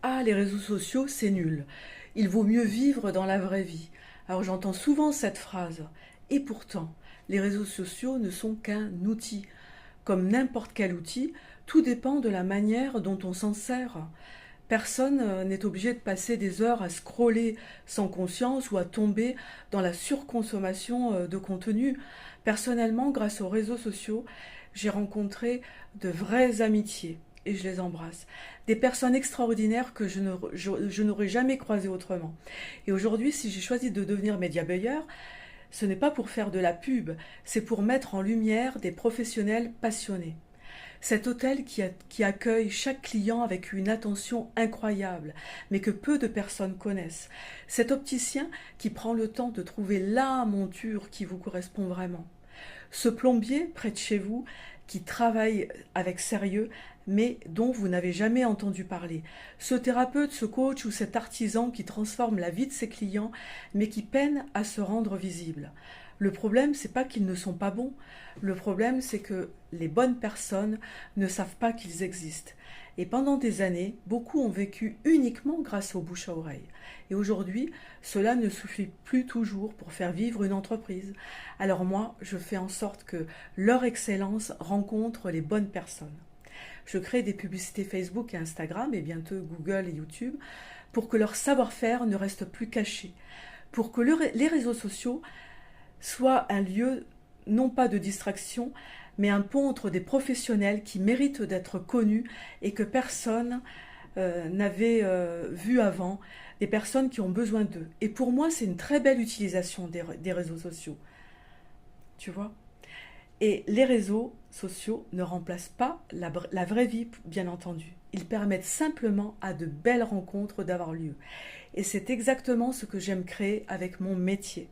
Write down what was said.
Ah, les réseaux sociaux, c'est nul. Il vaut mieux vivre dans la vraie vie. Alors j'entends souvent cette phrase. Et pourtant, les réseaux sociaux ne sont qu'un outil. Comme n'importe quel outil, tout dépend de la manière dont on s'en sert. Personne n'est obligé de passer des heures à scroller sans conscience ou à tomber dans la surconsommation de contenu. Personnellement, grâce aux réseaux sociaux, j'ai rencontré de vraies amitiés et je les embrasse. Des personnes extraordinaires que je n'aurais jamais croisées autrement. Et aujourd'hui, si j'ai choisi de devenir média buyer, ce n'est pas pour faire de la pub, c'est pour mettre en lumière des professionnels passionnés. Cet hôtel qui accueille chaque client avec une attention incroyable, mais que peu de personnes connaissent. Cet opticien qui prend le temps de trouver la monture qui vous correspond vraiment. Ce plombier près de chez vous qui travaille avec sérieux, mais dont vous n'avez jamais entendu parler. Ce thérapeute, ce coach ou cet artisan qui transforme la vie de ses clients, mais qui peine à se rendre visible. Le problème, c'est pas qu'ils ne sont pas bons. Le problème, c'est que les bonnes personnes ne savent pas qu'ils existent. Et pendant des années, beaucoup ont vécu uniquement grâce au bouche à oreille. Et aujourd'hui, cela ne suffit plus toujours pour faire vivre une entreprise. Alors moi, je fais en sorte que leur excellence rencontre les bonnes personnes. Je crée des publicités Facebook et Instagram et bientôt Google et YouTube pour que leur savoir-faire ne reste plus caché, pour que les réseaux sociaux soient un lieu non pas de distraction, mais un pont entre des professionnels qui méritent d'être connus et que personne n'avait vu avant, des personnes qui ont besoin d'eux. Et pour moi, c'est une très belle utilisation des réseaux sociaux, tu vois. Et les réseaux sociaux ne remplacent pas la vraie vie, bien entendu. Ils permettent simplement à de belles rencontres d'avoir lieu. Et c'est exactement ce que j'aime créer avec mon métier.